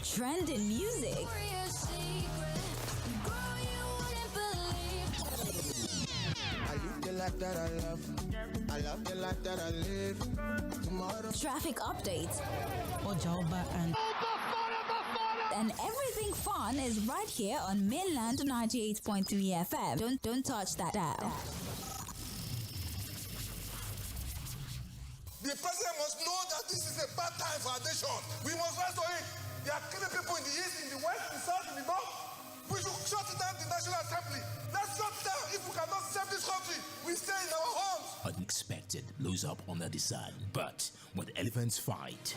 Trending music. I live the life that I love. I love the life that I live. Tomorrow. Traffic updates. And everything fun is right here on Mainland 98.3 FM. Don't touch that dial. The president must know that this is a bad time for our nation. We must rise to it. They are killing people in the east, in the west, in the south, in the north. We should shut down the National Assembly. Let's shut down. If we cannot save this country, we stay in our homes. Unexpected blows up under the sun, but when elephants fight,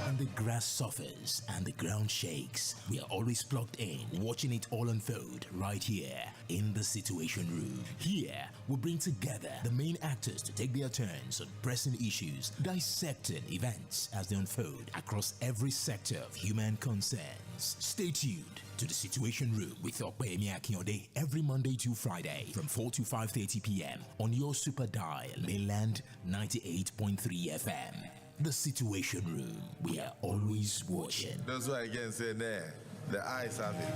and the grass suffers and the ground shakes, we are always plugged in, watching it all unfold right here in the Situation Room. Here, we bring together the main actors to take their turns on pressing issues, dissecting events as they unfold across every sector of human concerns. Stay tuned to the Situation Room with 𝐴꞉ every Monday to Friday from 4 to 5:30 p.m. on your super dial, Mainland 98.3 FM. The Situation Room. We are always watching. That's why I can say there, the eyes have it.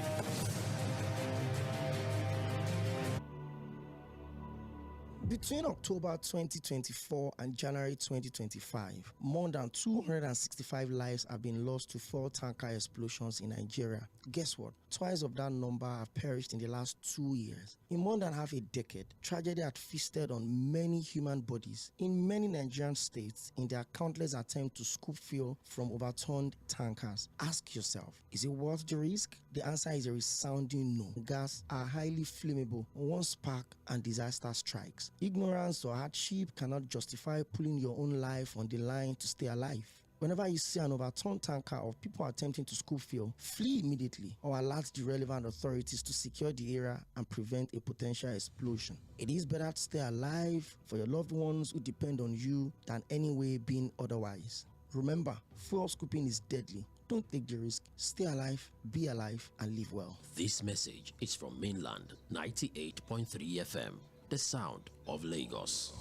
Between October 2024 and January 2025, more than 265 lives have been lost to fuel tanker explosions in Nigeria. Guess what? Twice of that number have perished in the last 2 years. In more than half a decade, tragedy had feasted on many human bodies in many Nigerian states in their countless attempts to scoop fuel from overturned tankers. Ask yourself, is it worth the risk? The answer is a resounding no. Gas are highly flammable. One spark and disaster strikes. Ignorance or hardship cannot justify putting your own life on the line to stay alive. Whenever you see an overturned tanker or people attempting to scoop fuel, flee immediately or alert the relevant authorities to secure the area and prevent a potential explosion. It is better to stay alive for your loved ones who depend on you than any way being otherwise. Remember, fuel scooping is deadly. Don't take the risk. Stay alive, be alive, and live well. This message is from Mainland 98.3 FM, the sound of Lagos.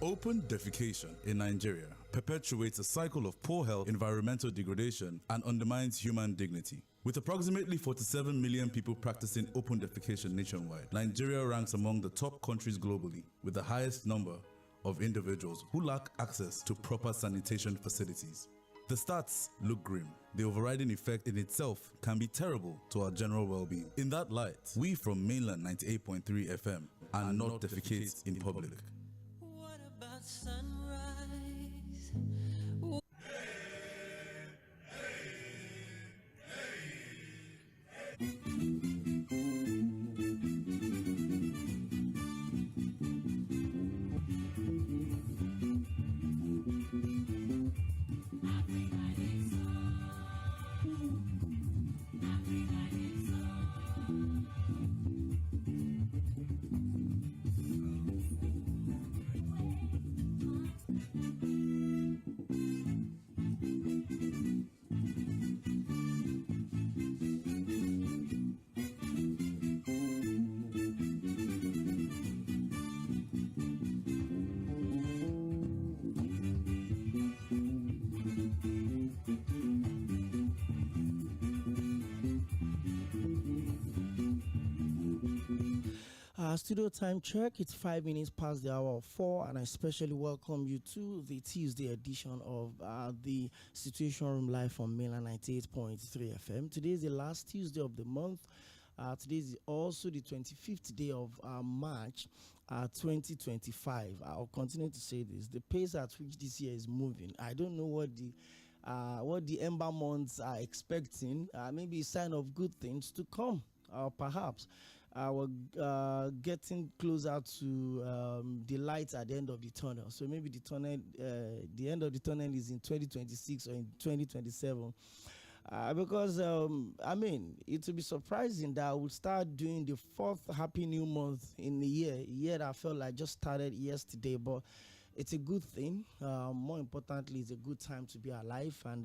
Open defecation in Nigeria perpetuates a cycle of poor health, environmental degradation, and undermines human dignity. With approximately 47 million people practicing open defecation nationwide, Nigeria ranks among the top countries globally with the highest number of individuals who lack access to proper sanitation facilities. The stats look grim. The overriding effect in itself can be terrible to our general well-being. In that light, we from Mainland 98.3 FM are not defecate in public. Sunrise. Studio time check, it's 5 minutes past the hour of 4, and I especially welcome you to the Tuesday edition of the Situation Room live from Mainland 98.3 FM. Today is the last Tuesday of the month. Today is also the 25th day of March 2025. I'll continue to say this. The pace at which this year is moving, I don't know what the ember months are expecting. Maybe a sign of good things to come. Perhaps we're getting closer to the light at the end of the tunnel. So maybe the end of the tunnel is in 2026 or in 2027. Because it would be surprising that I would start doing the fourth Happy New Month in the year. A year that I felt like just started yesterday, but it's a good thing. More importantly, it's a good time to be alive, and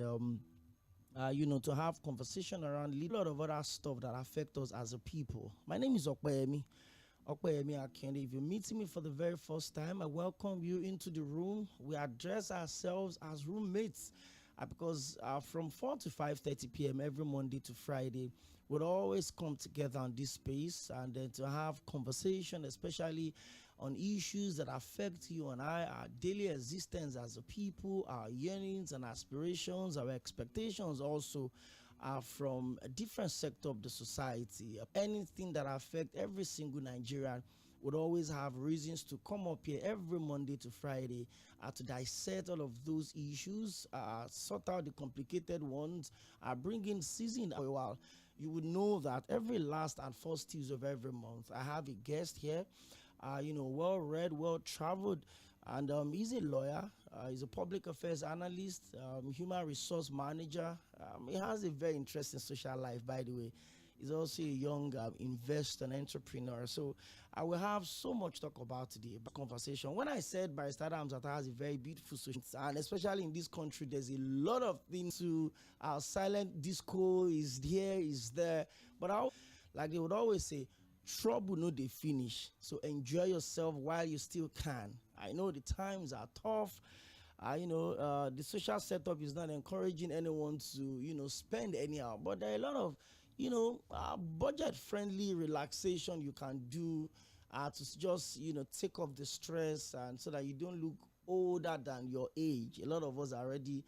to have conversation around a lot of other stuff that affect us as a people. My name is 𝐴광 Akinde. If you're meeting me for the very first time, I welcome you into the room. We address ourselves as roommates because from 4 to 5:30 p.m. every Monday to Friday, we'll always come together on this space and then to have conversation, especially on issues that affect you and I, our daily existence as a people, our yearnings and aspirations, our expectations also from a different sector of the society. Anything that affects every single Nigerian would always have reasons to come up here every Monday to Friday to dissect all of those issues, sort out the complicated ones, bring in season for a while. You would know that every last and first Tuesday of every month, I have a guest here, well-read, well-traveled, and he's a lawyer, he's a public affairs analyst, human resource manager. He has a very interesting social life, by the way. He's also a young investor and entrepreneur. So I will have so much to talk about today, about conversation. When I said Barrister Adams that has a very beautiful social, and especially in this country, there's a lot of things to silent disco is here, is there. But like they would always say, trouble no dey finish. So enjoy yourself while you still can. I know the times are tough. The social setup is not encouraging anyone to, spend anyhow. But there are a lot of budget-friendly relaxation you can do to just, take off the stress and so that you don't look older than your age. A lot of us are already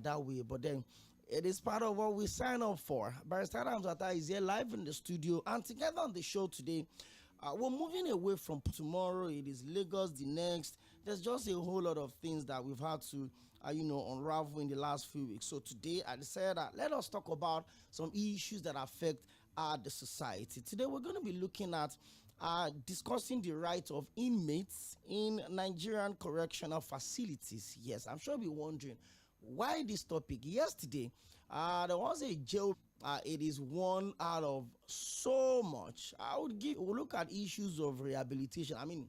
that way, but then it is part of what we sign up for. Barrister Adams is here live in the studio, and together on the show today, we're moving away from tomorrow. It is Lagos the next. There's just a whole lot of things that we've had to unravel in the last few weeks. So today I decided that let us talk about some issues that affect the society. Today we're going to be looking at discussing the rights of inmates in Nigerian correctional facilities. Yes, I'm sure you'll be wondering why this topic. Yesterday, there was a jail. It is one out of so much. We'll look at issues of rehabilitation. I mean,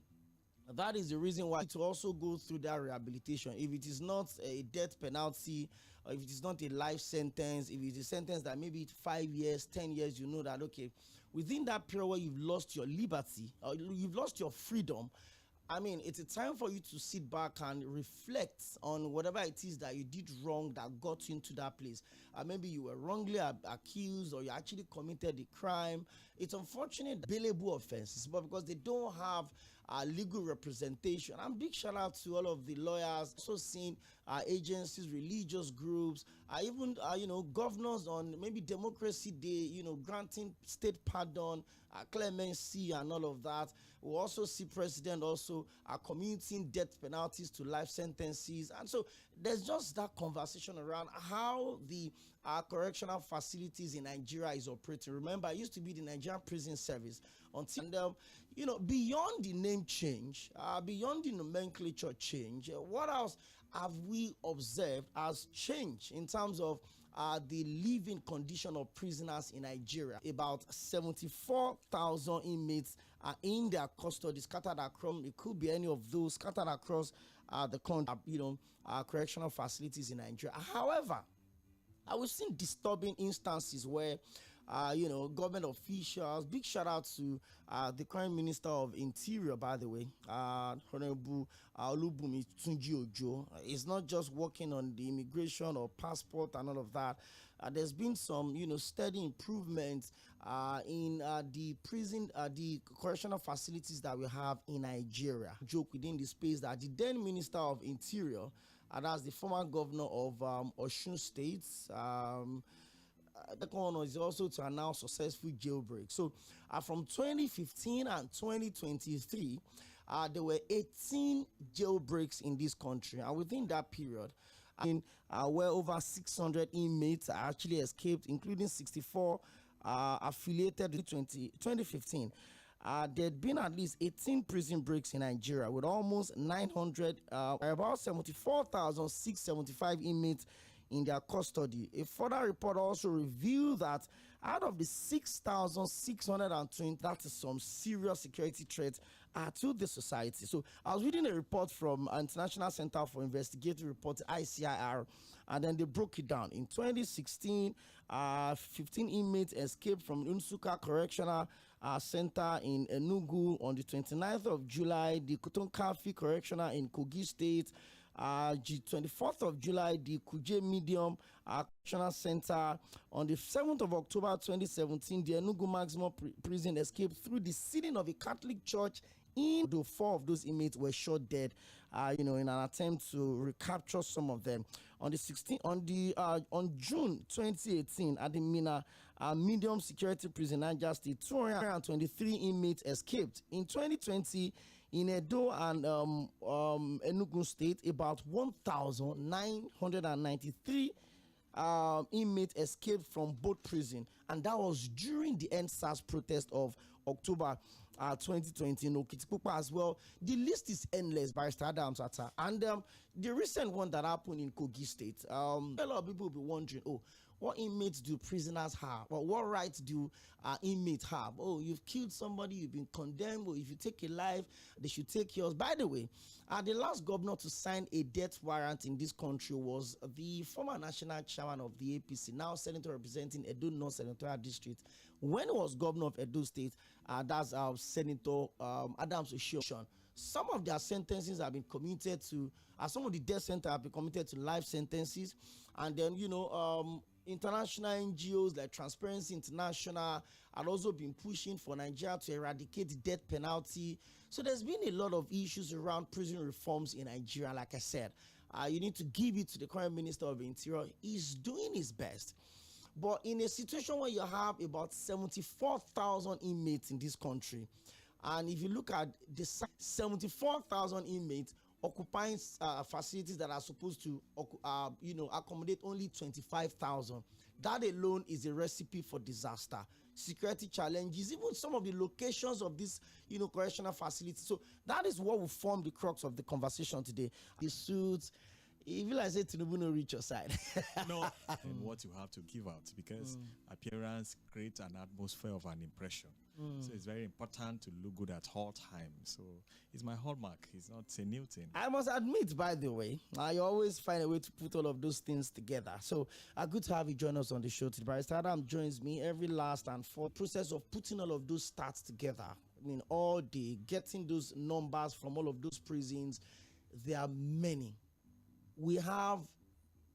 that is the reason why to also go through that rehabilitation. If it is not a death penalty, or if it is not a life sentence, if it is a sentence that maybe 5 years, 10 years, you know that, okay, within that period where you've lost your liberty, or you've lost your freedom, I mean, it's a time for you to sit back and reflect on whatever it is that you did wrong that got you into that place. Maybe you were wrongly accused, or you actually committed a crime. It's unfortunate, bailable offenses, but because they don't have legal representation. And big shout out to all of the lawyers, also seen agencies, religious groups, even governors on maybe Democracy Day, granting state pardon, clemency and all of that. We'll also see president also commuting death penalties to life sentences. And so there's just that conversation around how the correctional facilities in Nigeria is operating. Remember, it used to be the Nigerian Prison Service until, beyond the name change, beyond the nomenclature change, what else have we observed as change in terms of the living condition of prisoners in Nigeria? About 74,000 inmates are in their custody, scattered across. It could be any of those scattered across the country, correctional facilities in Nigeria. However, I was seeing disturbing instances where government officials, big shout out to the current Minister of Interior, by the way, Honorable Olubumitunji-Ojo, is not just working on the immigration or passport and all of that. There's been some, steady improvements in the prison, the correctional facilities that we have in Nigeria. Joke within the space that the then Minister of Interior, and that's the former governor of Osun State, the one is also to announce successful jailbreak. So from 2015 and 2023, there were 18 jailbreaks in this country. And within that period, where over 600 inmates actually escaped, including 64 affiliated in 2015. There had been at least 18 prison breaks in Nigeria with almost 900, about 74,675 inmates in their custody. A further report also revealed that out of the 6,620, that is some serious security threats to the society. So I was reading a report from International Center for Investigative Reporting, ICIR, and then they broke it down. In 2016, 15 inmates escaped from Nsukka Correctional Center in Enugu. On the 29th of July, the Oᴘᴇɪᴇᴍ Correctional in Kogi State. 24th of July, the Kuje Medium Correctional Center. On the 7th of October 2017, the Enugu Maximum Prison escaped through the ceiling of a Catholic church. Though 4 of those inmates were shot dead, in an attempt to recapture some of them. On June 2018, at the Mina Medium Security Prison, Niger State, 223 inmates escaped. In 2020, in Edo and Enugu State, about 1,993 inmates escaped from both prison, and that was during the EndSARS protest of October 2020 in Okitipupa as well. The list is endless, Barrister Adams Atta. And the recent one that happened in Kogi State, a lot of people will be wondering, what inmates do prisoners have? Or what rights do inmates have? Oh, you've killed somebody, you've been condemned, or if you take a life, they should take yours. By the way, the last governor to sign a death warrant in this country was the former national chairman of the APC, now senator representing Edo North Senatorial District. When he was governor of Edo State, that's Senator Adams Oshiomhole. Some of their sentences have been commuted to, some of the death sentences have been commuted to life sentences. And then, international NGOs like Transparency International have also been pushing for Nigeria to eradicate the death penalty. So there's been a lot of issues around prison reforms in Nigeria. Like I said, you need to give it to the current Minister of Interior. He's doing his best. But in a situation where you have about 74,000 inmates in this country, and if you look at the 74,000 inmates occupying facilities that are supposed to accommodate only 25,000, that alone is a recipe for disaster. Security challenges, even some of the locations of these correctional facilities. So that is what will form the crux of the conversation today. The suits, if you like say Tinubu no reach your side. No, and what you have to give out, because appearance creates an atmosphere of an impression. So it's very important to look good at all times. So it's my hallmark. It's not a new thing. I must admit, by the way, I always find a way to put all of those things together. So good to have you join us on the show today. Barrister Adam joins me every last and fourth process of putting all of those stats together. I mean, all day, getting those numbers from all of those prisons. There are many. We have,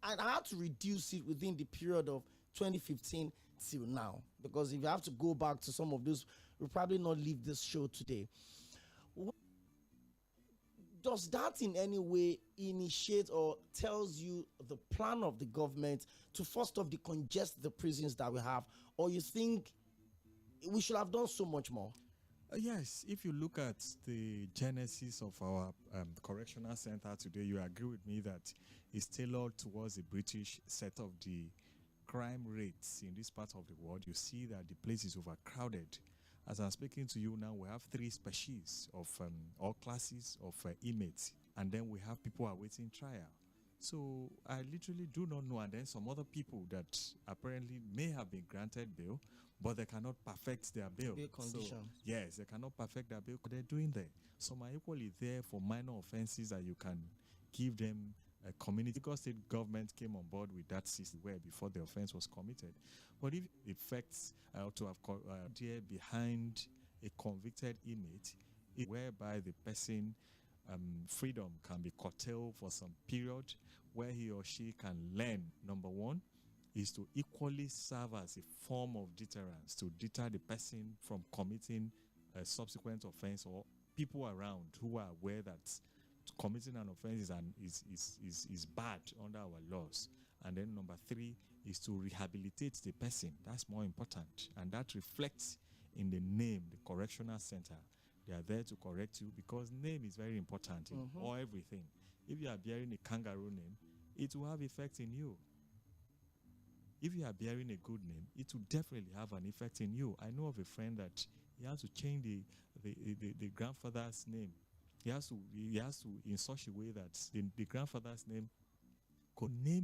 and I had to reduce it within the period of 2015 till now, because if you have to go back to some of those, we'll probably not leave this show today. Does that in any way initiate or tells you the plan of the government to first off decongest the prisons that we have, or you think we should have done so much more? Yes, if you look at the genesis of our correctional center today, you agree with me that it's tailored towards the British set of the crime rates in this part of the world. You see that the place is overcrowded. As I'm speaking to you now, we have 3 species of all classes of inmates, and then we have people awaiting trial. So I literally do not know, and then some other people that apparently may have been granted bail, but they cannot perfect their bail. So, yes, they cannot perfect their bail. They're doing there. Some are equally there for minor offenses that you can give them a community. Because state government came on board with that system where before the offense was committed. But if it affects to have there behind a convicted inmate, whereby the person freedom can be curtailed for some period, where he or she can learn, number one, is to equally serve as a form of deterrence to deter the person from committing a subsequent offense, or people around who are aware that committing an offense is bad under our laws. And then number 3 is to rehabilitate the person. That's more important, and that reflects in the name, the correctional center. They are there to correct you, because name is very important in all everything. If you are bearing a kangaroo name, it will have effect in you. If you are bearing a good name, it will definitely have an effect in you. I know of a friend that he has to change the grandfather's name. He has to in such a way that the grandfather's name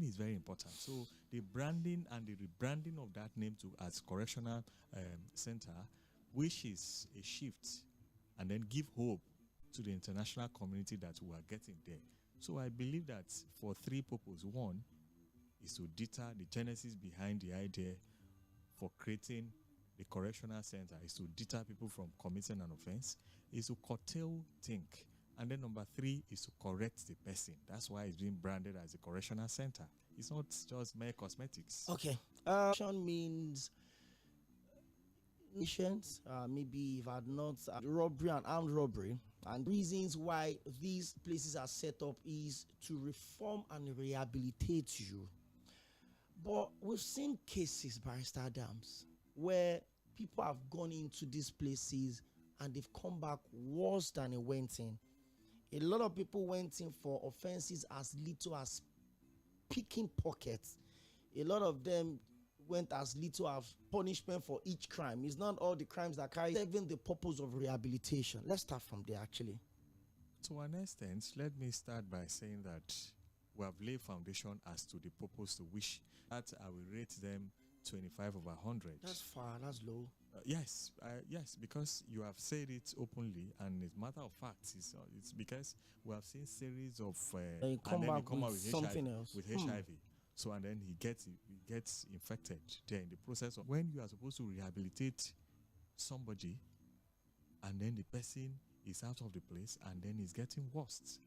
is very important. So the branding and the rebranding of that name to as correctional center, which is a shift and then give hope to the international community that we are getting there. So I believe that for three purposes. One is to deter the genesis behind the idea for creating the correctional center is to deter people from committing an offense, is to curtail think. And then number three is to correct the person. That's why it's being branded as a correctional center. It's not just mere cosmetics. Okay. Means missions, maybe if I had not robbery and armed robbery, and reasons why these places are set up is to reform and rehabilitate you. But we've seen cases, Barrister Adams, where people have gone into these places and they've come back worse than they went in. A lot of people went in for offenses as little as picking pockets. A lot of them went as little as punishment for each crime. It's not all the crimes that carry even the purpose of rehabilitation. Let's start from there, actually. To an extent, let me start by saying that we have laid foundation as to the purpose to which that I will rate them 25 over 100. That's far, that's low. Yes, because you have said it openly, and as a matter of fact, it's because we have seen series of and then you come out with something HIV, else. With HIV. So and then he gets infected there in the process of when you are supposed to rehabilitate somebody, and then the person is out of the place, and then it's getting worse.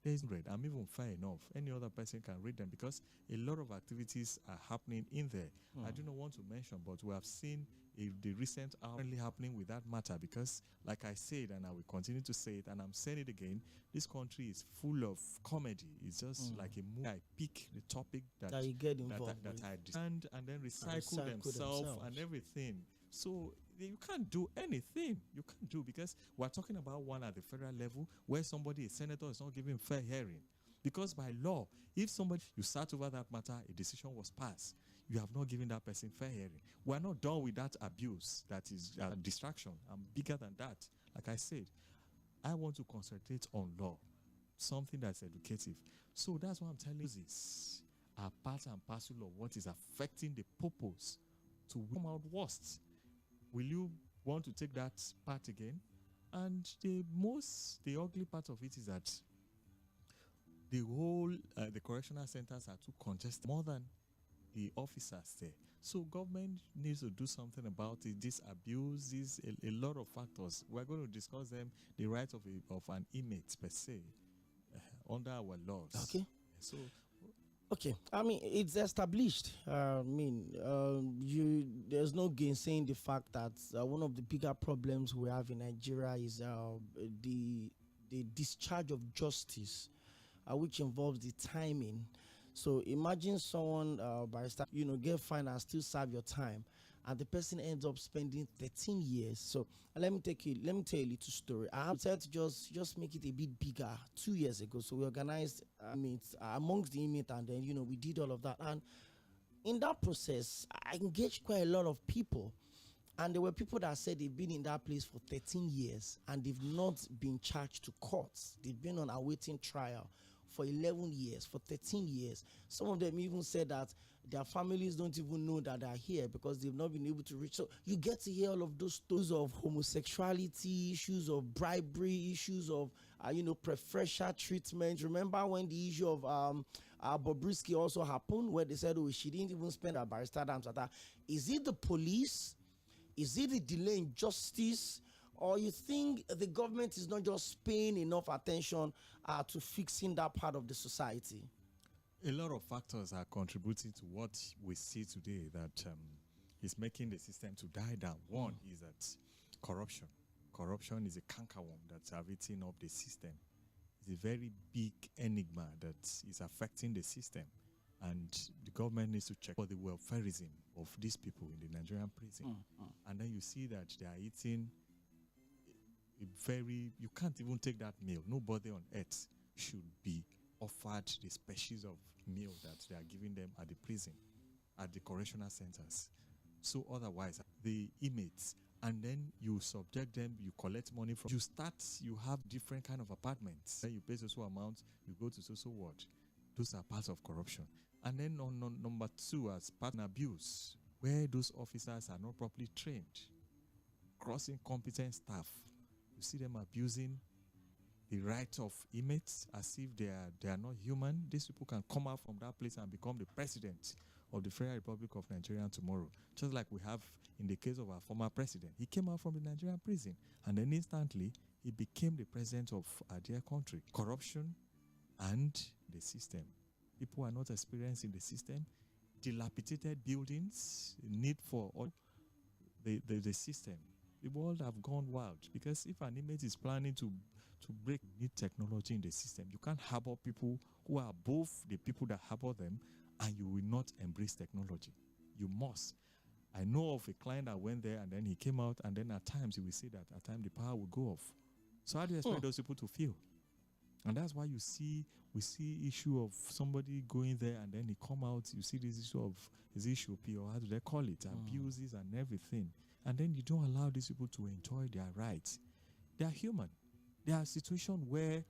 There's red. I'm even fair enough. Any other person can read them because a lot of activities are happening in there. I do not want to mention, but we have seen the recent currently happening with that matter because, like I said, and I will continue to say it, and I'm saying it again, this country is full of comedy. It's just like a movie. I pick the topic that you get involved that I understand and then recycle themselves and everything. So you can't do anything. You can't do because we're talking about one at the federal level where somebody, a senator, is not giving fair hearing. Because by law, if somebody, you sat over that matter, a decision was passed, you have not given that person fair hearing. We're not done with that abuse. That is a distraction. I'm bigger than that. Like I said, I want to concentrate on law, something that's educative. So that's what I'm telling you. This are part and parcel of what is affecting the purpose to come out worst. Will you want to take that part again? And the ugly part of it is that the correctional centers are too congested, more than the officers there. So government needs to do something about it. This abuse is a lot of factors. We're going to discuss them, the rights of an inmate per se, under our laws. Okay. So. Okay, I mean, it's established. There's no gainsaying the fact that one of the bigger problems we have in Nigeria is the discharge of justice, which involves the timing. So imagine someone, barrister, get fined and still serve your time, and the person ends up spending 13 years. So let me tell you a little story. I have said to just make it a bit bigger 2 years ago. So we organized amongst the inmates, and then we did all of that. And in that process, I engaged quite a lot of people. And there were people that said they've been in that place for 13 years and they've not been charged to courts. They've been on awaiting trial for 11 years, for 13 years. Some of them even said that their families don't even know that they're here because they've not been able to reach. So you get to hear all of those stories of homosexuality, issues of bribery, issues of, preferential treatment. Remember when the issue of Bobrisky also happened, where they said, oh, she didn't even spend her barrister Adams at that. Is it the police? Is it the delay in justice? Or you think the government is not just paying enough attention to fixing that part of the society? A lot of factors are contributing to what we see today that is making the system to die down. One is that corruption. Corruption is a cankerworm that's eating up the system. It's a very big enigma that is affecting the system. And the government needs to check for the welfareism of these people in the Nigerian prison. And then you see that they are eating you can't even take that meal. Nobody on earth should be offered the species of meal that they are giving them at the prison, at the correctional centers. So otherwise, the inmates, and then you subject them, you collect money from, you have different kind of apartments. Then you pay so amount, you go to so ward. Those are parts of corruption. And then on number two, as partner abuse, where those officers are not properly trained, crossing competent staff. You You see them abusing the right of inmates as if they are not human. These people can come out from that place and become the president of the Federal Republic of Nigeria tomorrow. Just like we have in the case of our former president. He came out from the Nigerian prison and then instantly he became the president of our dear country. Corruption and the system. People are not experiencing the system. Dilapidated buildings, need for all the system. The world have gone wild because if an inmate is planning to break new technology in the system, you can't harbor people who are above the people that harbor them, and you will not embrace technology. You must. I know of a client that went there and then he came out, and then at times he will say that at times the power will go off. So how do you expect those people to feel? And that's why we see issue of somebody going there and then he come out, you see this issue of 𝐴 or how do they call it, abuses and everything. And then you don't allow these people to enjoy their rights. They are human. There are situations where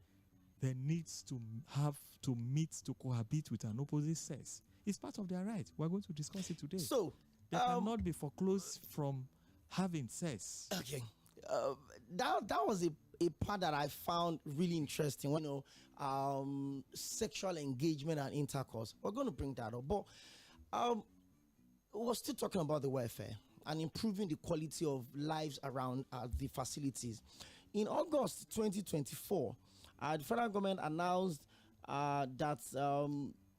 they need to have to meet, to cohabit with an opposite sex. It's part of their right. We're going to discuss it today. So, they cannot be foreclosed from having sex. Okay. That was a part that I found really interesting. Sexual engagement and intercourse. We're going to bring that up. But we're still talking about the welfare and improving the quality of lives around the facilities. In August 2024, the federal government announced that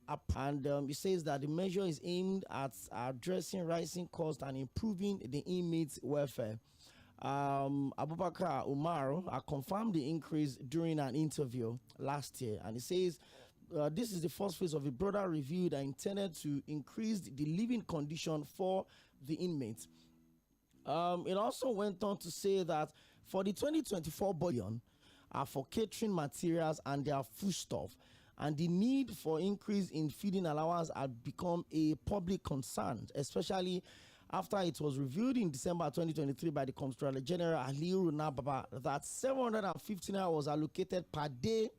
it says that the measure is aimed at addressing rising costs and improving the inmates' welfare. Abubakar Umaru confirmed the increase during an interview last year, and he says this is the first phase of a broader review that intended to increase the living condition for the inmates. It also went on to say that for the 2024 budget for catering materials and their foodstuff, and the need for increase in feeding allowance had become a public concern, especially after it was reviewed in December 2023 by the Comptroller General Aɗiṛyɪ that 750 naira was allocated per day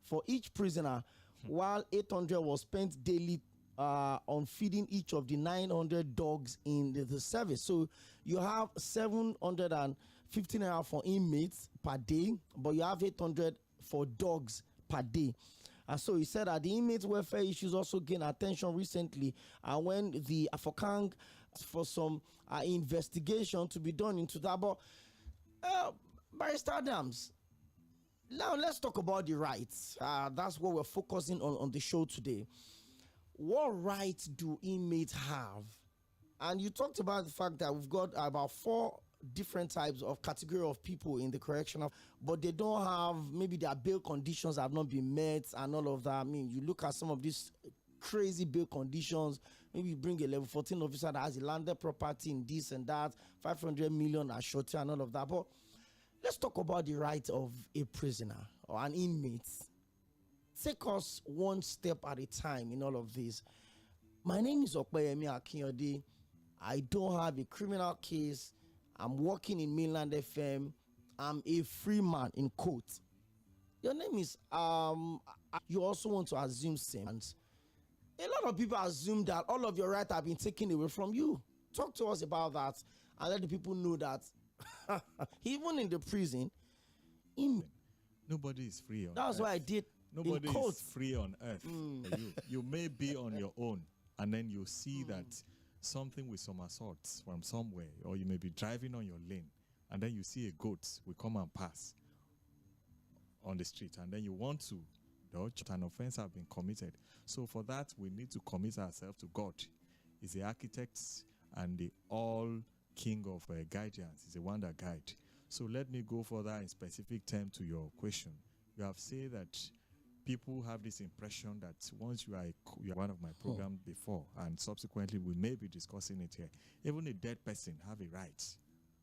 for each prisoner, while 800 was spent daily on feeding each of the 900 dogs in the service. So you have 750 naira for inmates per day, but you have 800 for dogs per day. And so he said that the inmates' welfare issues also gained attention recently, and when the Afokang for some investigation to be done into that. But Barrister Adams, now let's talk about the rights. That's what we're focusing on the show today. What rights do inmates have? And you talked about the fact that we've got about 4 different types of category of people in the correctional, but they don't have, maybe their bail conditions have not been met and all of that. I mean, you look at some of these crazy bail conditions. Maybe you bring a level 14 officer that has a landed property in this and that, 500 million as shorty and all of that. But let's talk about the right of a prisoner or an inmate. Take us one step at a time in all of this. My name is Oᴑᴜ Akínyẹ̀dé. I don't have a criminal case. I'm working in Mainland FM. I'm a free man in court. Your name is, you also want to assume same. A lot of people assume that all of your rights have been taken away from you. Talk to us about that and let the people know that even in the prison, nobody is free on That's earth. why I did. Nobody is free on earth. You may be on your own, and then you see that something with some assaults from somewhere, or you may be driving on your lane, and then you see a goat will come and pass on the street, and then you want to dodge, an offense has been committed. So for that, we need to commit ourselves to God. He's the architect and the all king of guidance. He's the one that guides. So let me go further in specific term to your question. You have said that people have this impression that once you are one of my programs before, and subsequently we may be discussing it here, even a dead person have a right.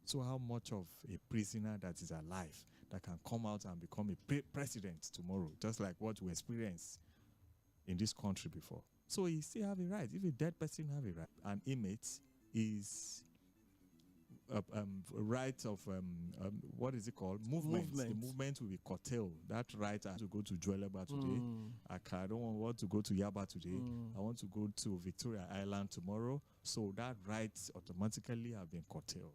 So how much of a prisoner that is alive that can come out and become a president tomorrow, just like what we experienced in this country before? So he still have a right. If a dead person have a right, an inmate is a right of what is it called? Movement. The movement will be curtailed. That right, I have to go to Dᴏɪr today. I don't want to go to Yaba today. I want to go to Victoria Island tomorrow. So that right automatically have been curtailed.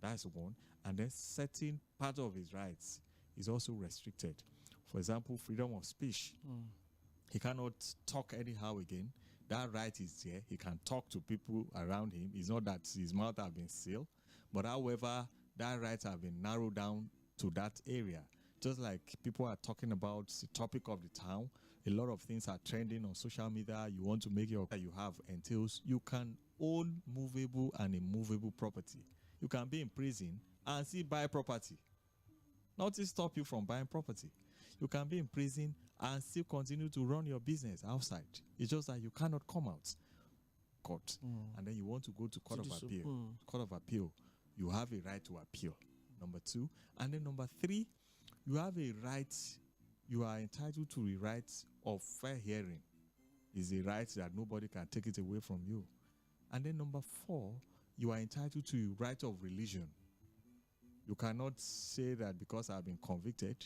That's one. And then certain part of his rights is also restricted. For example, freedom of speech. He cannot talk anyhow again. That right is there. He can talk to people around him. It's not that his mouth has been sealed, but however, that right have been narrowed down to that area. Just like people are talking about the topic of the town, a lot of things are trending on social media. You want to make your that you have entails you can own movable and immovable property. You can be in prison and still buy property. Nothing stop you from buying property. You can be in prison and still continue to run your business outside. It's just that you cannot come out court. And then you want to go to court of appeal. Court of appeal, you have a right to appeal. Number two. And then number three, you have a right, you are entitled to a right of fair hearing. It's a right that nobody can take it away from you. And then number four, you are entitled to a right of religion. You cannot say that because I've been convicted,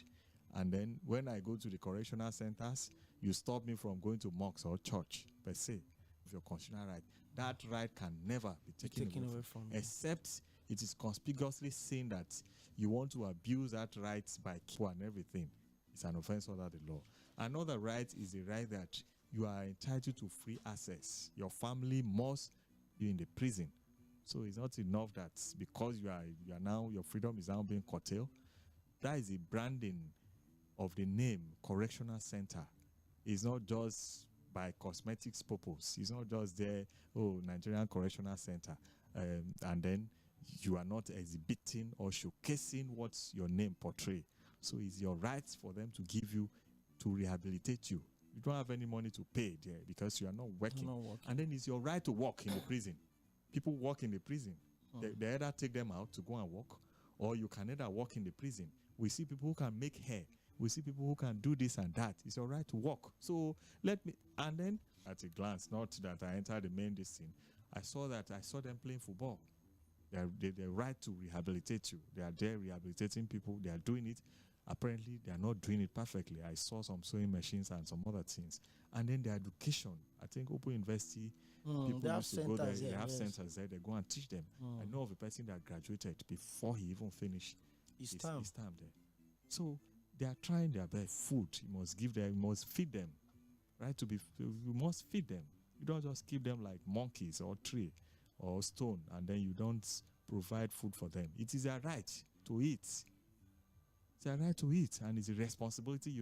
and then when I go to the correctional centers, you stop me from going to mosque or church, per se, of your constitutional right. That right can never be taken away from you. Except it is conspicuously seen that you want to abuse that right by people and everything. It's an offense under the law. Another right is the right that you are entitled to free access. Your family must be in the prison. So it's not enough that because you are now, your freedom is now being curtailed. That is the branding of the name Correctional Center. It's not just by cosmetics purpose. It's not just there, oh, Nigerian Correctional Center. And then you are not exhibiting or showcasing what your name portrays. So it's your right for them to give you, to rehabilitate you. You don't have any money to pay there because you are not working. And then it's your right to work in the prison. People work in the prison. They either take them out to go and work, or you can either work in the prison. We see people who can make hair. We see people who can do this and that. It's your right to work. So and then at a glance, not that I entered the main thing, I saw them playing football. They're right to rehabilitate you. They are there rehabilitating people. They are doing it. Apparently, they are not doing it perfectly. I saw some sewing machines and some other things. And then the education. I think Open University, people used to go there. They have centers there. They go and teach them. I know of a person that graduated before he even finished his time there. So they are trying their best. Food, you must give them, you must feed them. Right? You must feed them. You don't just keep them like monkeys or tree or stone, and then you don't provide food for them. It is their right to eat. It's their right to eat, and it's a responsibility,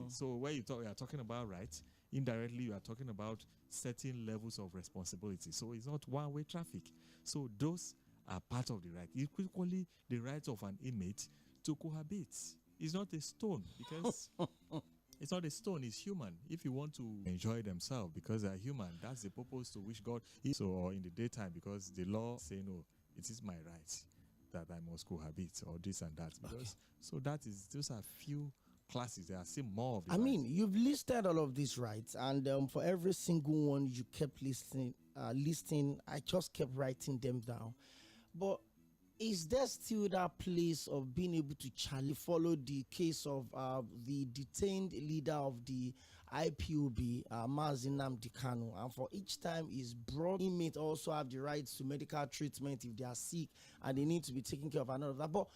So when you are talking about rights, indirectly you are talking about certain levels of responsibility. So it's not one-way traffic. So those are part of the right. Equally, the right of an inmate to cohabit. It's not a stone, because it's not a stone, it's human. If you want to enjoy themselves because they're human, that's the purpose to which God is. So, or in the daytime, because the law say no, it is my right that I must cohabit, or this and that. Because so those are few classes. There are still more of the rights. You've listed all of these rights, and for every single one you kept listing, I just kept writing them down. But is there still that place of being able to follow the case of the detained leader of the IPOB, Mazi Nnamdi Kanu, and for each time is brought, inmates also have the rights to medical treatment if they are sick and they need to be taken care of and all of that. But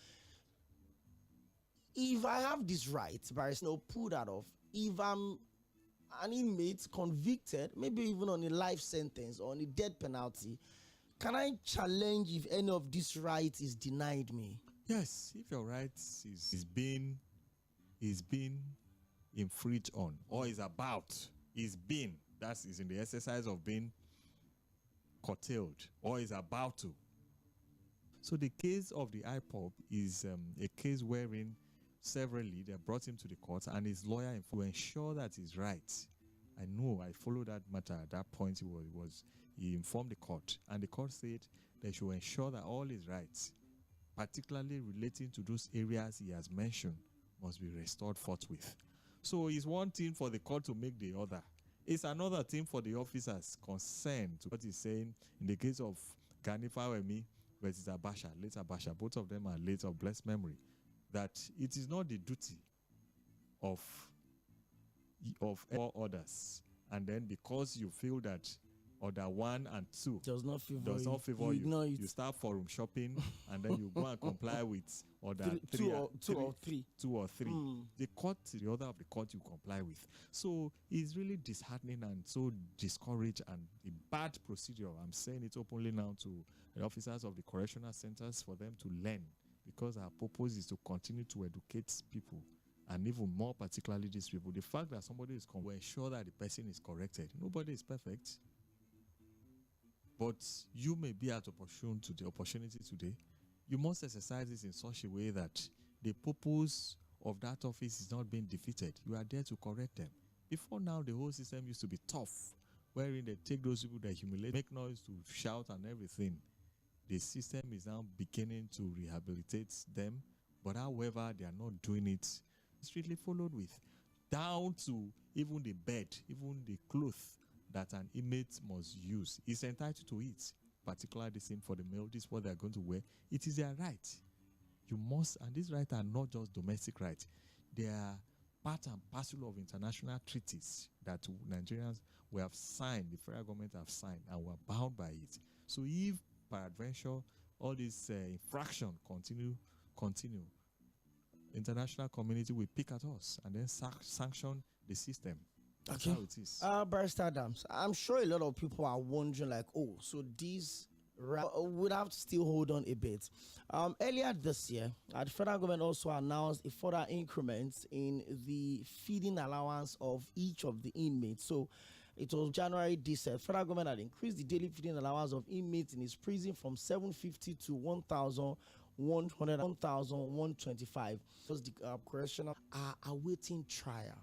if I have this right, but pull that off, if I'm an inmate convicted, maybe even on a life sentence or on a death penalty, can I challenge if any of this right is denied me? Yes, if your right is being infringed on, or is in the exercise of being curtailed, or is about to. So the case of the IPOB is a case wherein severally they brought him to the court, and his lawyer to ensure that he's right. I know I followed that matter at that point. He informed the court, and the court said they should ensure that all his rights, particularly relating to those areas he has mentioned, must be restored forthwith. So it's one thing for the court to make the other. It's another thing for the officers concerned to what he's saying in the case of Gani Fawemi versus Abacha, late Abacha. Both of them are late of blessed memory. That it is not the duty of all others. And then because you feel that order 1 and 2 does not favor you. No, You start forum shopping and then you go and comply with order 2 or 3. The court, the order of the court you comply with. So it's really disheartening and so discouraged, and a bad procedure. I'm saying it openly now to the officers of the correctional centers for them to learn, because our purpose is to continue to educate people, and even more particularly these people. The fact that somebody is will ensure that the person is corrected. Nobody is perfect. But you may be at opportune to the opportunity today. You must exercise this in such a way that the purpose of that office is not being defeated. You are there to correct them. Before now, the whole system used to be tough, wherein they take those people that humiliate, make noise, to shout and everything. The system is now beginning to rehabilitate them, but however, they are not doing it strictly followed with, down to even the bed, even the clothes that an inmate must use is entitled to it, particularly the same for the male. This is what they are going to wear. It is their right. You must, and these rights are not just domestic rights. They are part and parcel of international treaties that Nigerians we have signed, the federal government have signed, and we are bound by it. So if peradventure all this infraction continue, international community will pick at us and then sanction the system. That's how it is. Barrister Adams, I'm sure a lot of people are wondering, like, oh, so these would have to still hold on a bit. Earlier this year, the federal government also announced a further increment in the feeding allowance of each of the inmates. So it was January this year. Federal government had increased the daily feeding allowance of inmates in its prison from 750 to 1,125. Because the correctional are awaiting trial.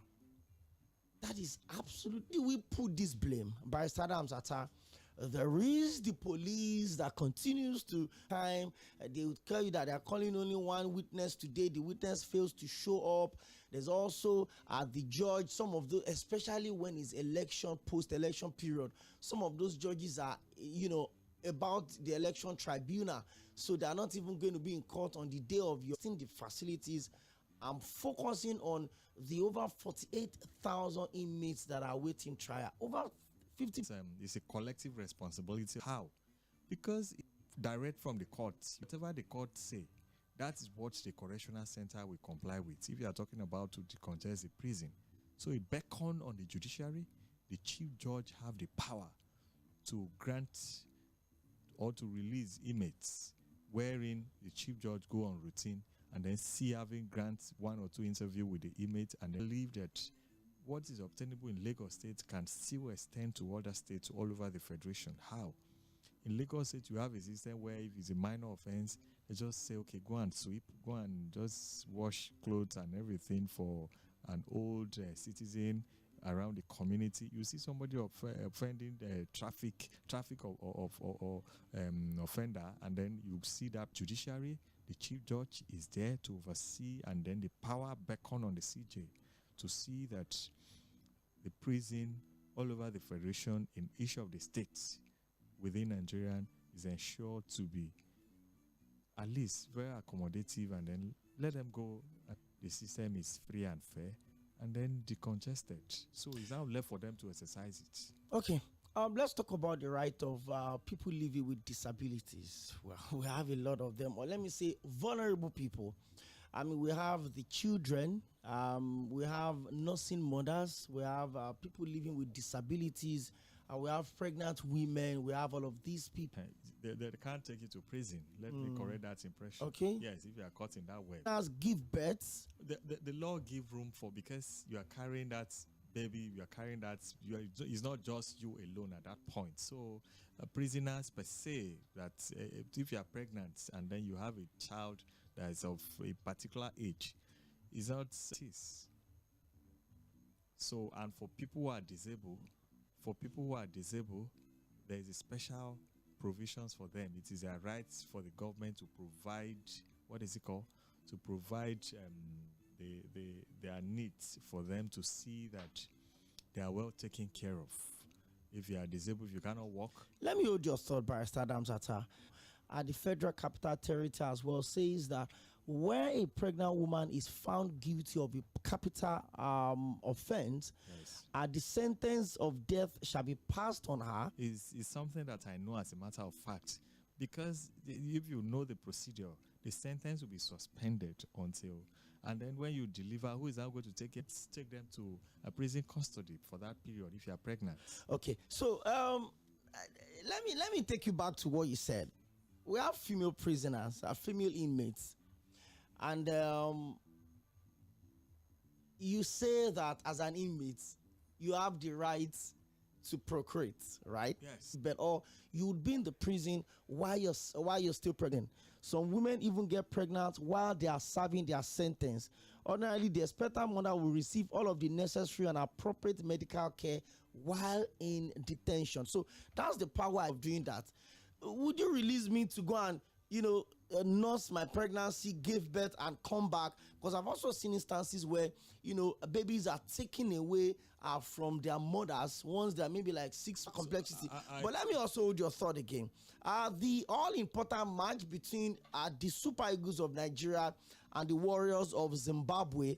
That is absolutely, we put this blame by Adams Atta. There is the police that continues to time. They would tell you that they are calling only one witness today. The witness fails to show up. There's also the judge. Some of those, especially when it's election, post-election period, some of those judges are, about the election tribunal. So they are not even going to be in court on the day of your the facilities. I'm focusing on the over 48,000 inmates that are waiting trial. Over 50. It's a collective responsibility. How? Because direct from the court, whatever the court say, that is what the correctional center will comply with. If you are talking about to decongest the prison, so it beckon on the judiciary. The chief judge have the power to grant or to release inmates, wherein the chief judge go on routine and then see having grant 1 or 2 interview with the inmate, and then believe that what is obtainable in Lagos State can still extend to other states all over the federation. How? In Lagos State, you have a system where if it's a minor offense, they just say, okay, go and sweep, go and just wash clothes and everything for an old citizen around the community. You see somebody offending the traffic or offender, and then you see that judiciary, the chief judge is there to oversee, and then the power beckon on the CJ to see that the prison all over the federation in each of the states within Nigeria is ensured to be at least very accommodative, and then let them go. The system is free and fair, and then decongested. So it's now left for them to exercise it. Okay. Let's talk about the right of people living with disabilities. Well, we have a lot of them, or let me say vulnerable people. I mean, we have the children, we have nursing mothers, we have people living with disabilities, we have pregnant women, we have all of these people. They can't take you to prison. Let me correct that impression. Okay. Yes, if you are caught in that way. As give birth. The law give room for, because you are carrying that baby, you are carrying that, it's not just you alone at that point. So prisoners per se, that if you are pregnant and then you have a child that is of a particular age, is not this. So, and for people who are disabled, there is a special provisions for them. It is their rights for the government to provide, to provide their needs for them, to see that they are well taken care of. If you are disabled, if you cannot walk. Let me hold your thought, Barrister Adams Atta. The Federal Capital Territory as well says that where a pregnant woman is found guilty of a capital offense, the sentence of death shall be passed on her. Is something that I know as a matter of fact, because if you know the procedure, the sentence will be suspended until, and then when you deliver, who is now going to take them to a prison custody for that period if you are pregnant? Okay, so let me take you back to what you said. We have female prisoners, female inmates, and you say that as an inmate, you have the right to procreate, right? Yes. But or you would be in the prison while you're still pregnant. Some women even get pregnant while they are serving their sentence. Ordinarily, the expectant mother will receive all of the necessary and appropriate medical care while in detention. So that's the power of doing that. Would you release me to go and, nurse my pregnancy, give birth, and come back? Because I've also seen instances where, babies are taken away from their mothers once they're maybe like 6 complexity. But let me also hold your thought again. The all-important match between the Super Eagles of Nigeria and the Warriors of Zimbabwe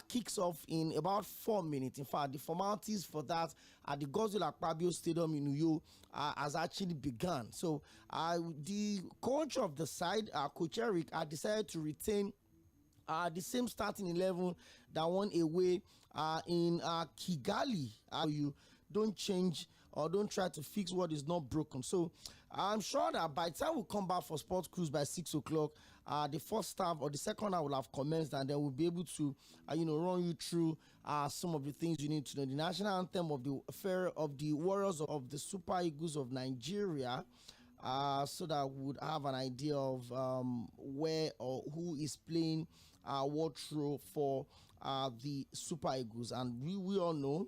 kicks off in about 4 minutes. In fact, the formalities for that at the 괏 Stadium in Uyo has actually begun. So the coach of the side, Coach Eric, decided to retain the same starting 11 that won away in Kigali. You don't change or don't try to fix what is not broken. So I'm sure that by the time we come back for Sports Cruise by 6 o'clock, the first half or the second half will have commenced, and then we'll be able to, run you through some of the things you need to know. The national anthem of the Warriors of the Super Eagles of Nigeria, so that we would have an idea of where or who is playing what role for the Super Eagles. And we all know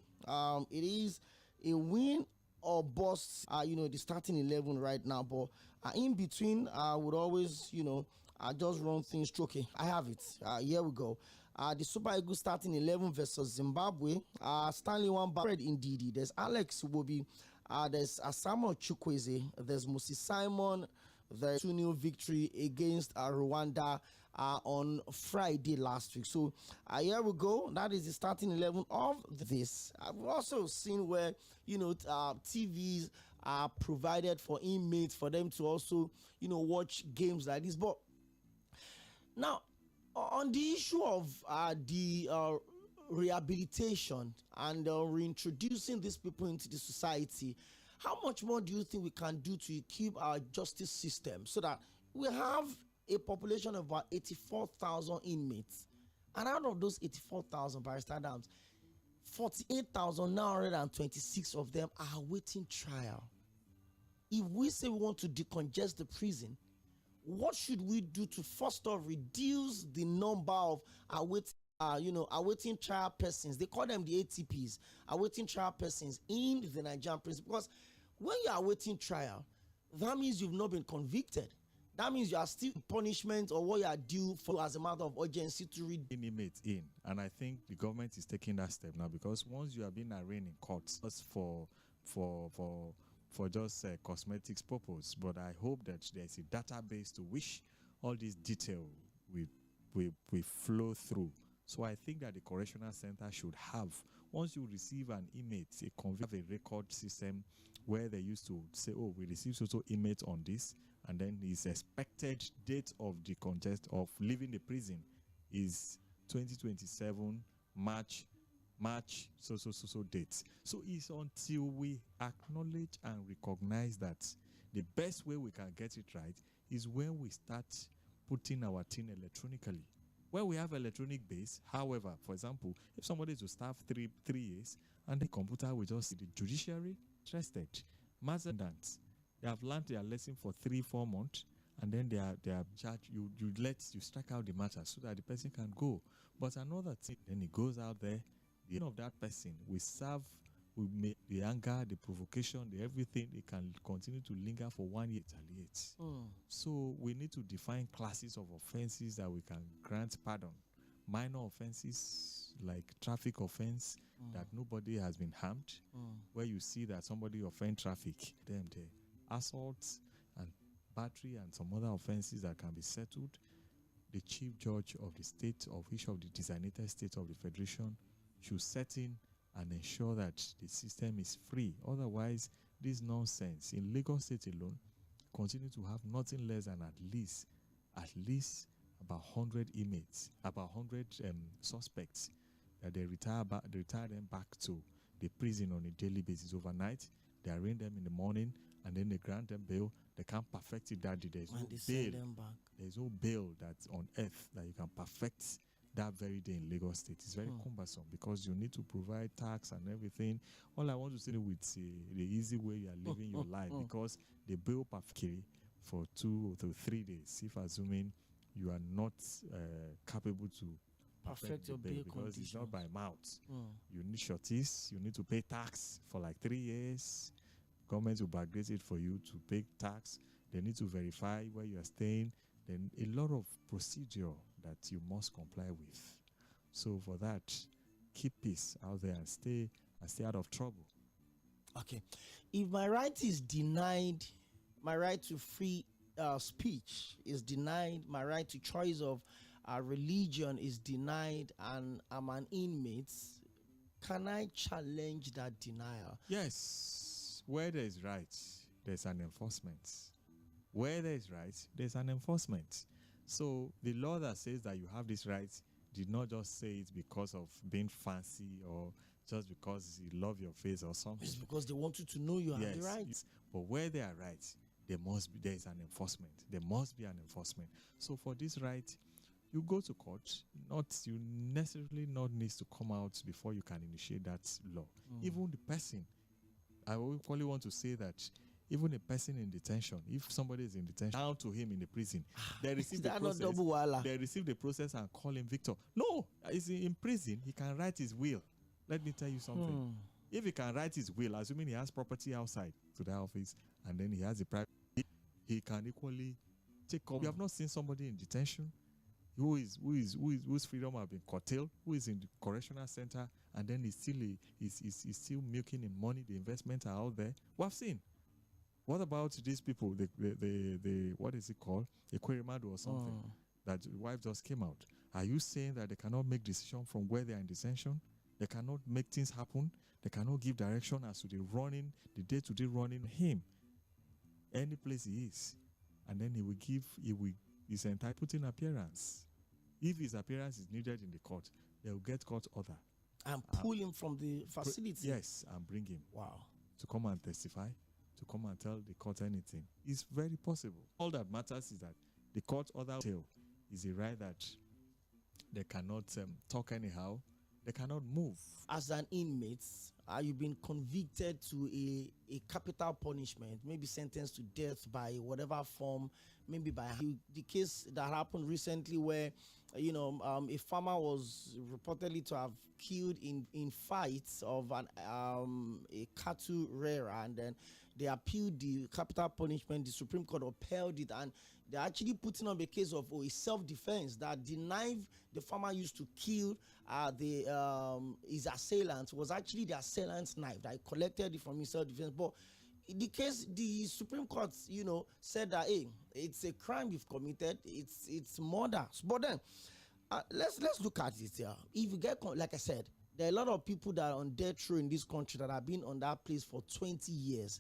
it is a win or bust, the starting 11 right now. But in between, I would always, I just run things through. Okay, I have it. Here we go. The Super Eagles starting 11 versus Zimbabwe. Stanley Wamba indeed. There's Alex Iwobi. There's Samuel Chukwueze. There's Moses Simon. There's 2-0 victory against Rwanda on Friday last week. So here we go. That is the starting 11 of this. I've also seen where, TVs are provided for inmates for them to also, watch games like this. But now, on the issue of the rehabilitation and reintroducing these people into the society, how much more do you think we can do to keep our justice system so that we have a population of about 84,000 inmates, and out of those 84,000, Barrister Adams, 48,926 of them are awaiting trial? If we say we want to decongest the prison, what should we do to first off reduce the number of awaiting trial persons? They call them the ATPs, awaiting trial persons in the Nigerian prison. Because when you are awaiting trial, that means you've not been convicted. That means you are still in punishment or what you are due for as a matter of urgency to read. Inmates in, and I think the government is taking that step now, because once you have been arraigned in courts, just for just cosmetics purpose, but I hope that there is a database to which all this detail will flow through. So I think that the correctional center should have, once you receive an inmate, a record system where they used to say, oh, we received so inmates on this, and then his expected date of the contest of leaving the prison is 2027 March so dates. So it's until we acknowledge and recognize that the best way we can get it right is when we start putting our thing electronically. Where we have electronic base, however, for example, if somebody is to serve 3 years and the computer will just see the judiciary interested, mazendants, they have learned their lesson for 3-4 months, and then they are charged. You strike out the matter so that the person can go. But another thing, then he goes out there, the end of that person we serve, we make the anger, the provocation, the everything. It can continue to linger for 1 year. So we need to define classes of offenses that we can grant pardon. Minor offenses like traffic offense, that nobody has been harmed, where you see that somebody offend traffic, them there. Assaults and battery and some other offenses that can be settled. the chief judge of the state of each of the designated states of the federation should set in and ensure that the system is free. Otherwise, this nonsense in Lagos State alone continue to have nothing less than at least about 100 inmates, about 100 suspects that they retire them back to the prison on a daily basis. Overnight, they arraign them in the morning, and then they grant them bail. They can't perfect it that day. There's no bail. There's no bail that's on earth that you can perfect that very day in Lagos State. It's very cumbersome because you need to provide tax and everything. All I want to say with the easy way you are living your life, because the bail perfectly for 2 to 3 days, if assuming you are not capable to perfect your bail, because it's not by mouth. You need shorties, you need to pay tax for like 3 years. Government will backdate it for you to pay tax. They need to verify where you are staying. Then a lot of procedure that you must comply with. So for that, keep peace out there and stay out of trouble. Okay. If my right is denied, my right to free speech is denied, my right to choice of religion is denied, and I'm an inmate, can I challenge that denial? Yes. Where there is right, there's an enforcement. Where there is right, there's an enforcement. So the law that says that you have this right did not just say it because of being fancy or just because you love your face or something. It's because they want you to know you have the right. But where there are rights, there is an enforcement. There must be an enforcement. So for this right, you go to court. You necessarily not needs to come out before you can initiate that law. Even the person, I only want to say that even a person in detention, if somebody is in detention, down to him in the prison, they receive the process. They receive the process and call him Victor. No, he's in prison. He can write his will. Let me tell you something. If he can write his will, assuming he has property outside to the office, and then he has a private, he can equally take up. You have not seen somebody in detention whose freedom have been curtailed, who is in the correctional center, and then he's still milking in money. The investments are out there. We have seen. What about these people? The what is it called? A 광 or something. That the wife just came out. Are you saying that they cannot make decisions from where they are in detention? They cannot make things happen. They cannot give direction as to the day-to-day running him. Any place he is. And then he's entitled to put in appearance. If his appearance is needed in the court, they will get court order. And pull him from the facility? Yes, and bring him. Wow. To come and testify, to come and tell the court anything. It's very possible. All that matters is that the court order is a right that they cannot talk anyhow. They cannot move. As an inmate, you've been convicted to a capital punishment, maybe sentenced to death by whatever form, maybe by the case that happened recently where, a farmer was reportedly to have killed in fights of a cattle rearer, and then they appealed the capital punishment. The Supreme Court upheld it, and they're actually putting on the case of a self-defense that the knife the farmer used to kill his assailant was actually the assailant's knife that he collected it from his self-defense. But in the case, the Supreme Court, said that it's a crime you've committed. It's murder. But then let's look at it here. If you get, like I said, there are a lot of people that are on death row in this country that have been on that place for 20 years.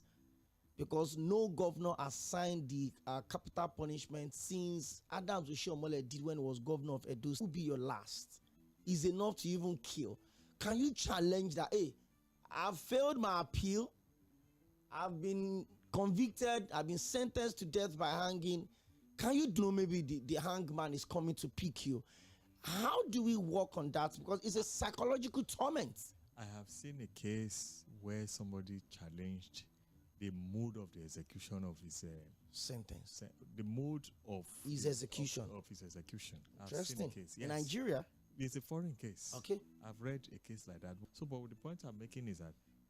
Because no governor has signed the capital punishment since Adams Oshiomhole did when he was governor of Edo. Who will be your last? Is enough to even kill. Can you challenge that? I've failed my appeal. I've been convicted. I've been sentenced to death by hanging. Can you do maybe the hangman is coming to pick you? How do we work on that? Because it's a psychological torment. I have seen a case where somebody challenged the mood of the execution of his sentence. The mood of his execution. Of his execution. Interesting. I've seen a case. Yes. In Nigeria? It's a foreign case. Okay. I've read a case like that. So, but the point I'm making is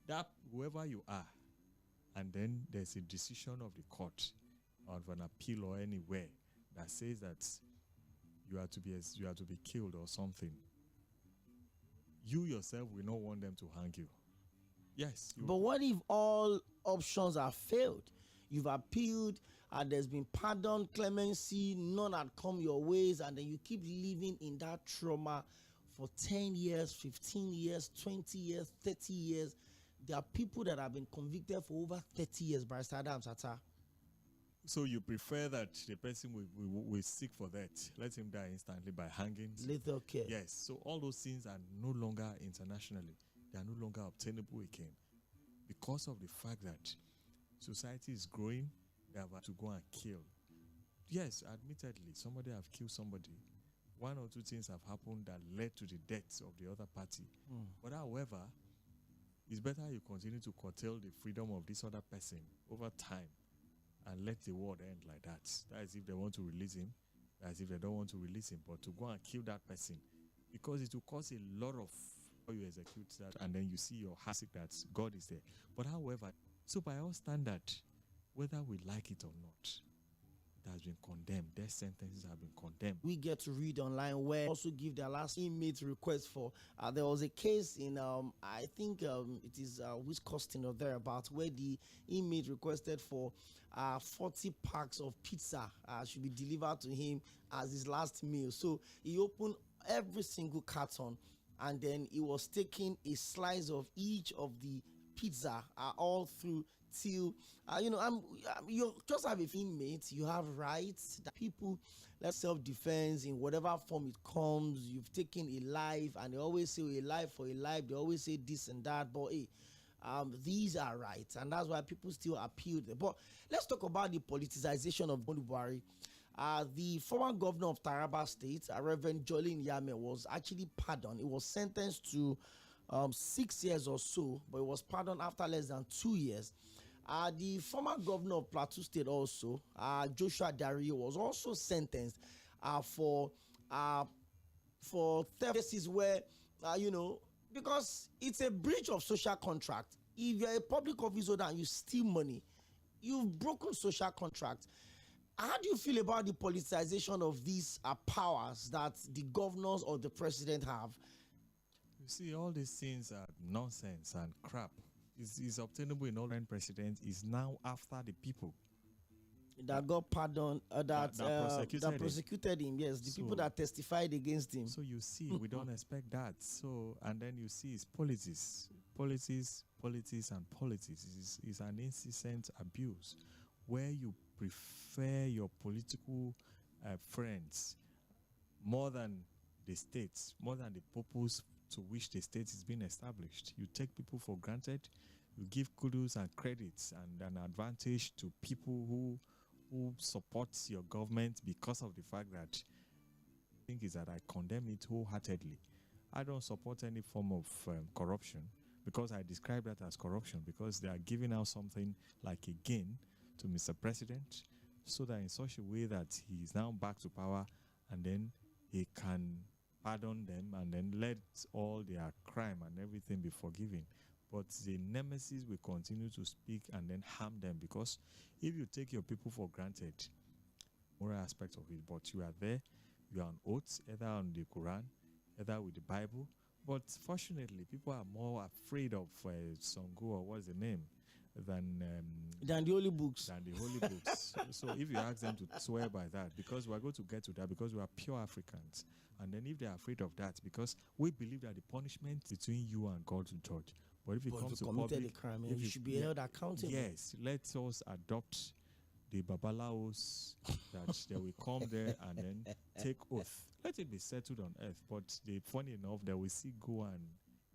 that whoever you are, and then there's a decision of the court of an appeal or anywhere that says that you are to be killed or something. You yourself will not want them to hang you. Yes. But what if all options are failed? You've appealed, there's been pardon, clemency, none had come your ways, and then you keep living in that trauma for 10 years, 15 years, 20 years, 30 years. There are people that have been convicted for over 30 years, Barrister Adams Atta. So you prefer that the person will seek for that, let him die instantly by hanging? Lɪධᴇ. Yes. So all those things are no longer internationally. They are no longer obtainable again because of the fact that society is growing. They have to go and kill. Yes, admittedly, somebody have killed somebody. One or two things have happened that led to the death of the other party. But however, it's better you continue to curtail the freedom of this other person over time and let the world end like that. That is if they want to release him. That is if they don't want to release him. But to go and kill that person, because it will cause a lot of how you execute that, and then you see your heart that God is there. But however, so by our standard, whether we like it or not, it has been condemned. Their sentences have been condemned. We get to read online where also give their last inmate request for. There was a case in I think it is Wisconsin or thereabouts, where the inmate requested for 40 packs of pizza should be delivered to him as his last meal. So he opened every single carton, and then he was taking a slice of each of the pizza all through till you just have a inmate. You have rights that people, let's self-defense in whatever form it comes. You've taken a life, and they always say a life for a life. They always say this and that, but hey, these are rights, and that's why people still appeal them. But let's talk about the politicization of Buhari. The former governor of Taraba State, Reverend Jolin Yame, was actually pardoned. He was sentenced to 6 years or so, but he was pardoned after less than 2 years. The former governor of Plateau State also, Joshua Dario, was also sentenced for theft cases where, because it's a breach of social contract. If you're a public office holder and you steal money, you've broken social contract. How do you feel about the politicization of these powers that the governors or the president have? You see, all these things are nonsense and crap. Is obtainable in all president is now after the people that got pardoned, that prosecuted him. Yes, the people that testified against him. So you see, we don't expect that. So, and then you see, it's politics is an incessant abuse where you prefer your political friends more than the states, more than the purpose to which the state is being established. You take people for granted. You give kudos and credits and an advantage to people who support your government because of the fact that I think is that I condemn it wholeheartedly. I don't support any form of corruption because I describe that as corruption because they are giving out something like a gain to Mr. President so that in such a way that he is now back to power and then he can pardon them and then let all their crime and everything be forgiven. But the nemesis will continue to speak and then harm them because if you take your people for granted, moral aspect of it, but you are there, you are on oath, either on the Quran, either with the Bible. But fortunately, people are more afraid of Songo or what's the name than the holy books. Than the holy books. So if you ask them to swear by that, because we are going to get to that, because we are pure Africans, and then if they are afraid of that, because we believe that the punishment between you and God to judge. But if it comes to public, a crime, you should be held accountable. Yes, let us adopt the babalawos that they will come there and then take oath. Let it be settled on earth. But funny enough, they will still go and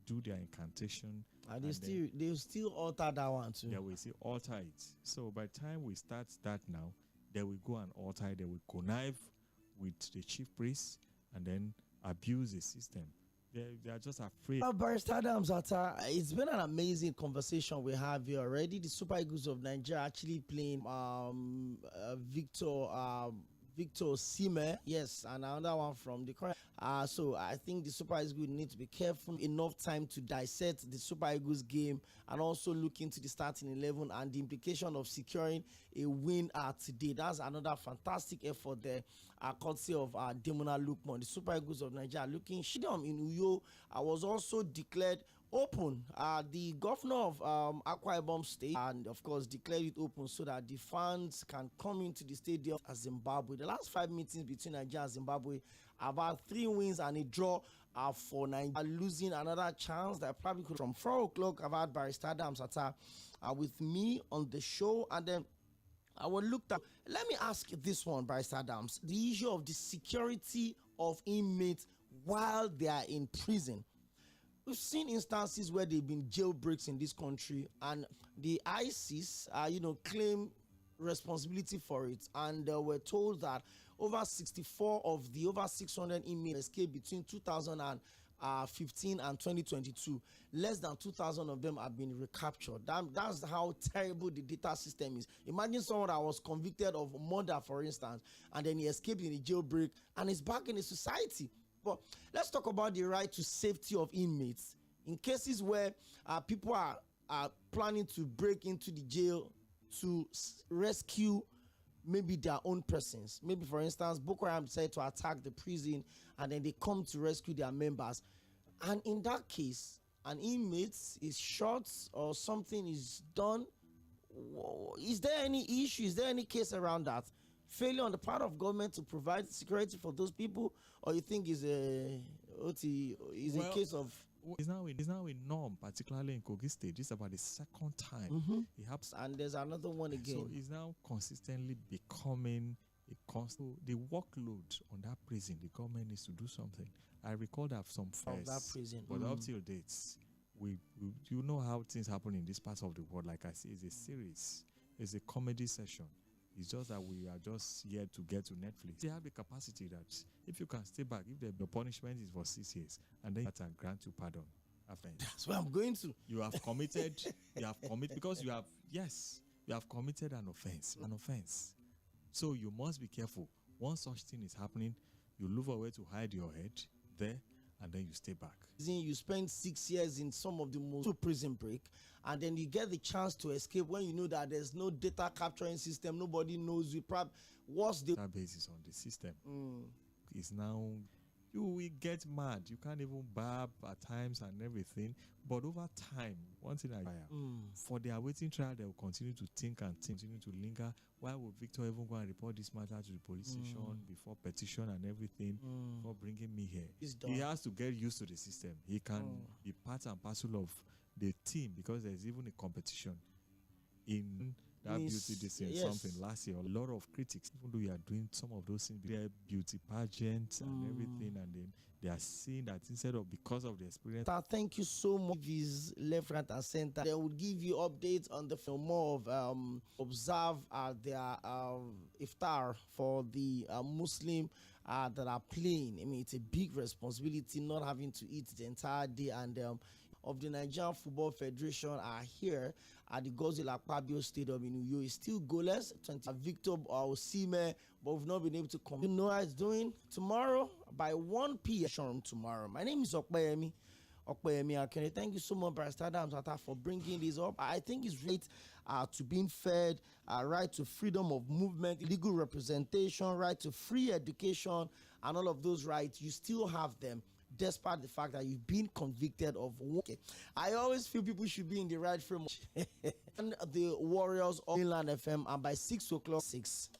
do their incantation. And they still alter that one too. They will still alter it. So by the time we start that now, they will go and alter it. They will connive with the chief priest and then abuse the system. They are just afraid. Barrister Adams Atta, it's been an amazing conversation we have here already. The Super Eagles of Nigeria actually playing Victor Osimhen, yes, and another one from the current. So I think the Super Eagles need to be careful. Enough time to dissect the Super Eagles game and also look into the starting 11 and the implication of securing a win today. That's another fantastic effort there, courtesy of Demola Lookman. The Super Eagles of Nigeria looking. Shidam in Uyo was also declared open. The governor of Akwa Ibom State, and of course, declared it open so that the fans can come into the stadium of Zimbabwe. The last 5 meetings between Nigeria and Zimbabwe, about 3 wins and a draw for Nigeria, losing another chance that probably could. From 4 o'clock, I've had Barrister Adams with me on the show, and then I will look at. Let me ask this one, Barrister Adams, the issue of the security of inmates while they are in prison. We've seen instances where they've been jailbreaks in this country, and the ISIS, claim responsibility for it, and we're told that over 64 of the over 600 inmates escaped between 2015 and 2022. Less than 2,000 of them have been recaptured. That's how terrible the data system is. Imagine someone that was convicted of murder, for instance, and then he escaped in a jailbreak and is back in the society. But let's talk about the right to safety of inmates in cases where people are planning to break into the jail to rescue maybe their own persons. Maybe, for instance, Boko Haram decided to attack the prison and then they come to rescue their members. And in that case, an inmate is shot or something is done. Is there any issue? Is there any case around that? Failure on the part of government to provide security for those people, or you think is a case of? It's now a norm, particularly in Kogi State. This is about the second time it happens, and there's another one again. So it's now consistently becoming a constant. The workload on that prison, the government needs to do something. I recall that some first, that prison, but up till dates, you know how things happen in this part of the world. Like I say, it's a series, it's a comedy session. It's just that we are just yet to get to Netflix. They have the capacity that if you can stay back, if the punishment is for 6 years, and then you can grant you pardon. That's where I'm going to. You have committed, because you have committed an offense. So you must be careful. Once such thing is happening, you look for a way to hide your head there, and then you stay back. You spend 6 years in some of the most prison break, and then you get the chance to escape when you know that there's no data capturing system, nobody knows you. What's the basis on the system? Is now you will get mad. You can't even barb at times and everything. But over time, one thing for their waiting trial, they will continue to think and continue to linger. Why would Victor even go and report this matter to the police station before petition and everything, before bringing me here? He has to get used to the system. He can be part and parcel of the team, because there's even a competition in that beauty something last year. A lot of critics, even though you are doing some of those things, beauty pageants and everything, and then they are seeing that instead of because of the experience. Thank you so much. Is left, right, and center. They will give you updates on the film more of observe their iftar for the Muslim that are playing. I mean, it's a big responsibility not having to eat the entire day, and of the Nigerian Football Federation are here at the Godswill Stadium in Uyo. It's still goalless. Victor Osimhen, but we've not been able to come. You know how it's doing tomorrow by 1 p.m. tomorrow. My name is 광ᴏ Akene. Thank you so much, Barrister Adams, for bringing this up. I think it's right to being fed, right to freedom of movement, legal representation, right to free education, and all of those rights. You still have them, despite the fact that you've been convicted of working. I always feel people should be in the right frame. And the Warriors of Mainland FM, and by 6 o'clock, 6.